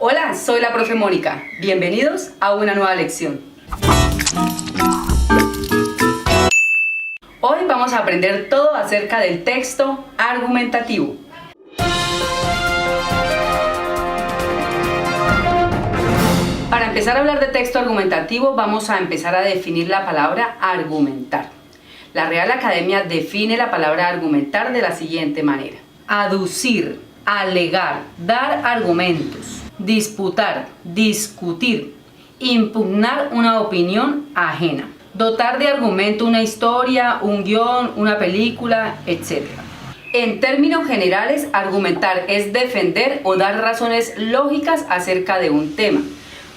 Hola, soy la profe Mónica. Bienvenidos a una nueva lección. Hoy vamos a aprender todo acerca del texto argumentativo. Para empezar a hablar de texto argumentativo, vamos a empezar a definir la palabra argumentar. La Real Academia define la palabra argumentar de la siguiente manera: aducir, alegar, dar argumentos, disputar, discutir, impugnar una opinión ajena, dotar de argumento una historia, un guión, una película, etc. En términos generales, argumentar es defender o dar razones lógicas acerca de un tema,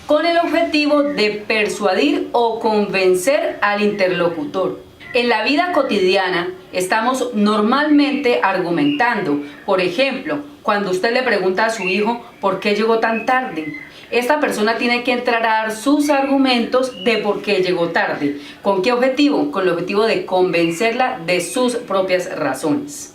con el objetivo de persuadir o convencer al interlocutor. En la vida cotidiana estamos normalmente argumentando. Por ejemplo, cuando usted le pregunta a su hijo ¿por qué llegó tan tarde? Esta persona tiene que entrar a dar sus argumentos de por qué llegó tarde. ¿Con qué objetivo? Con el objetivo de convencerla de sus propias razones.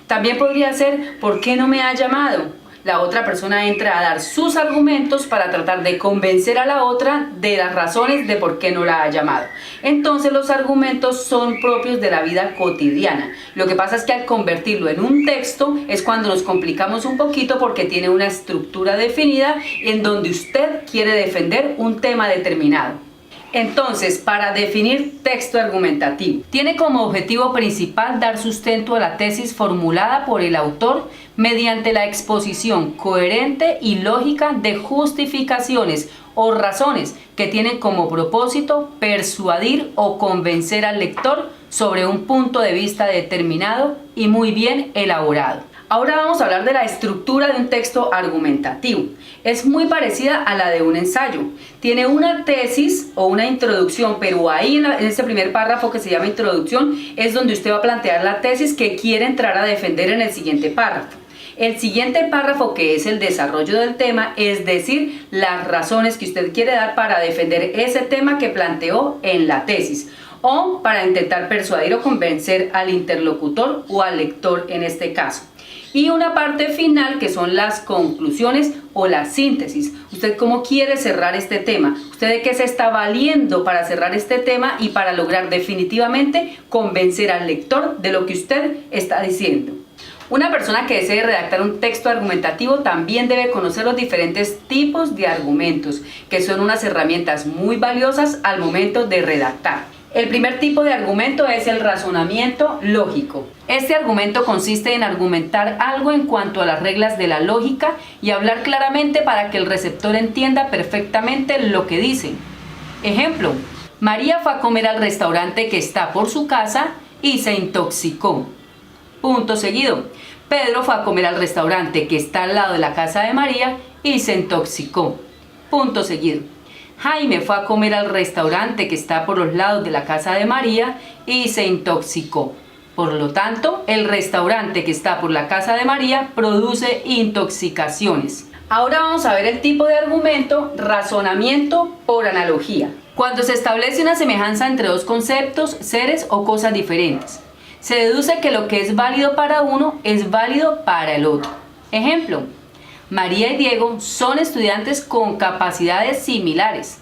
También podría ser ¿por qué no me ha llamado? La otra persona entra a dar sus argumentos para tratar de convencer a la otra de las razones de por qué no la ha llamado. Entonces los argumentos son propios de la vida cotidiana. Lo que pasa es que al convertirlo en un texto es cuando nos complicamos un poquito porque tiene una estructura definida en donde usted quiere defender un tema determinado. Entonces, para definir texto argumentativo, tiene como objetivo principal dar sustento a la tesis formulada por el autor mediante la exposición coherente y lógica de justificaciones o razones que tienen como propósito persuadir o convencer al lector sobre un punto de vista determinado y muy bien elaborado. Ahora vamos a hablar de la estructura de un texto argumentativo. Es muy parecida a la de un ensayo. Tiene una tesis o una introducción, pero ahí en este primer párrafo que se llama introducción es donde usted va a plantear la tesis que quiere entrar a defender en el siguiente párrafo. El siguiente párrafo, que es el desarrollo del tema, es decir, las razones que usted quiere dar para defender ese tema que planteó en la tesis, o para intentar persuadir o convencer al interlocutor o al lector en este caso. Y una parte final que son las conclusiones o la síntesis. ¿Usted cómo quiere cerrar este tema? ¿Usted de qué se está valiendo para cerrar este tema y para lograr definitivamente convencer al lector de lo que usted está diciendo? Una persona que desee redactar un texto argumentativo también debe conocer los diferentes tipos de argumentos, que son unas herramientas muy valiosas al momento de redactar. El primer tipo de argumento es el razonamiento lógico. Este argumento consiste en argumentar algo en cuanto a las reglas de la lógica y hablar claramente para que el receptor entienda perfectamente lo que dice. Ejemplo: María fue a comer al restaurante que está por su casa y se intoxicó. Punto seguido. Pedro fue a comer al restaurante que está al lado de la casa de María y se intoxicó. Punto seguido. Jaime fue a comer al restaurante que está por los lados de la casa de María y se intoxicó. Por lo tanto, el restaurante que está por la casa de María produce intoxicaciones. Ahora vamos a ver el tipo de argumento, razonamiento por analogía. Cuando se establece una semejanza entre dos conceptos, seres o cosas diferentes, se deduce que lo que es válido para uno es válido para el otro. Ejemplo: María y Diego son estudiantes con capacidades similares.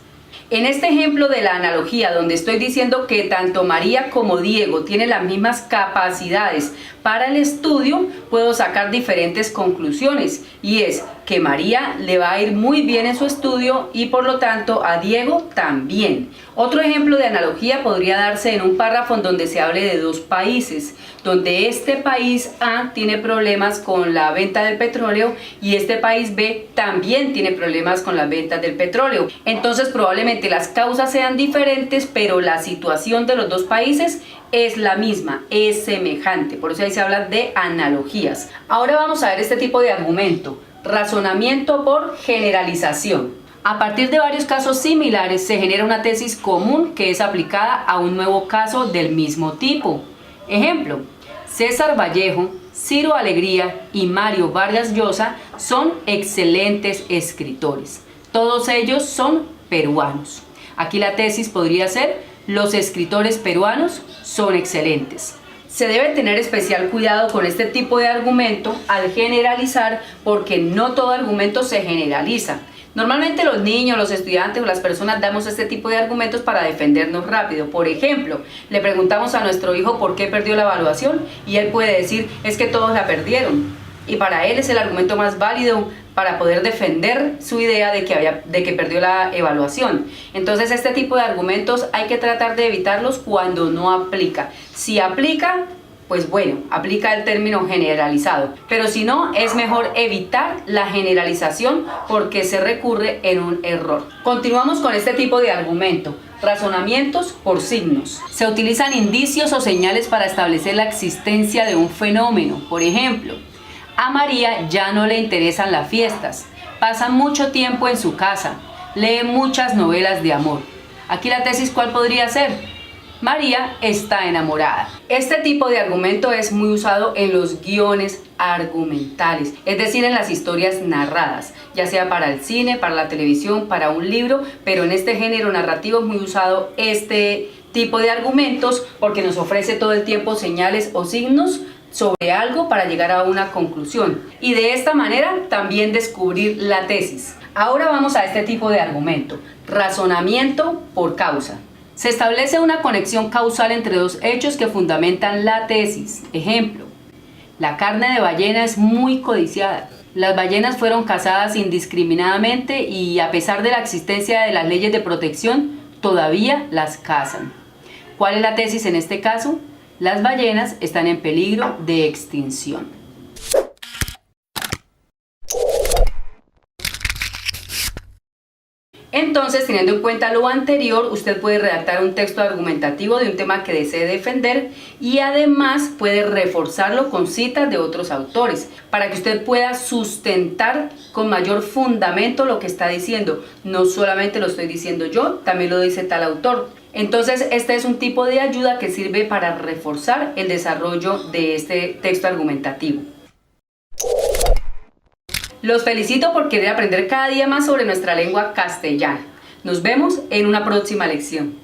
En este ejemplo de la analogía, donde estoy diciendo que tanto María como Diego tienen las mismas capacidades para el estudio, puedo sacar diferentes conclusiones, y es que María le va a ir muy bien en su estudio y por lo tanto a Diego también. Otro ejemplo de analogía podría darse en un párrafo en donde se hable de dos países, donde este país A tiene problemas con la venta del petróleo y este país B también tiene problemas con las ventas del petróleo. Entonces probablemente las causas sean diferentes, pero la situación de los dos países es la misma, es semejante. Por eso ahí se habla de analogías. Ahora vamos a ver este tipo de argumento, razonamiento por generalización. A partir de varios casos similares se genera una tesis común que es aplicada a un nuevo caso del mismo tipo. Ejemplo: César Vallejo, Ciro Alegría y Mario Vargas Llosa son excelentes escritores. Todos ellos son peruanos. Aquí la tesis podría ser: los escritores peruanos son excelentes. Se debe tener especial cuidado con este tipo de argumento al generalizar, porque no todo argumento se generaliza. Normalmente los niños, los estudiantes o las personas damos este tipo de argumentos para defendernos rápido. Por ejemplo, le preguntamos a nuestro hijo por qué perdió la evaluación y él puede decir, es que todos la perdieron. Y para él es el argumento más válido para poder defender su idea de que perdió la evaluación. Entonces este tipo de argumentos hay que tratar de evitarlos cuando no aplica. Si aplica, pues bueno, aplica el término generalizado, pero si no, es mejor evitar la generalización porque se recurre en un error. Continuamos con este tipo de argumento. Razonamientos por signos. Se utilizan indicios o señales para establecer la existencia de un fenómeno. Por ejemplo, a María ya no le interesan las fiestas, pasa mucho tiempo en su casa, lee muchas novelas de amor. Aquí la tesis, ¿cuál podría ser? María está enamorada. Este tipo de argumento es muy usado en los guiones argumentales, es decir, en las historias narradas, ya sea para el cine, para la televisión, para un libro, pero en este género narrativo es muy usado este tipo de argumentos porque nos ofrece todo el tiempo señales o signos sobre algo para llegar a una conclusión y de esta manera también descubrir la tesis. Ahora vamos a este tipo de argumento, razonamiento por causa. Se establece una conexión causal entre dos hechos que fundamentan la tesis. Ejemplo, la carne de ballena es muy codiciada. Las ballenas fueron cazadas indiscriminadamente y a pesar de la existencia de las leyes de protección, todavía las cazan. ¿Cuál es la tesis en este caso? Las ballenas están en peligro de extinción. Entonces, teniendo en cuenta lo anterior, usted puede redactar un texto argumentativo de un tema que desee defender y además puede reforzarlo con citas de otros autores para que usted pueda sustentar con mayor fundamento lo que está diciendo. No solamente lo estoy diciendo yo, también lo dice tal autor. Entonces, este es un tipo de ayuda que sirve para reforzar el desarrollo de este texto argumentativo. Los felicito por querer aprender cada día más sobre nuestra lengua castellana. Nos vemos en una próxima lección.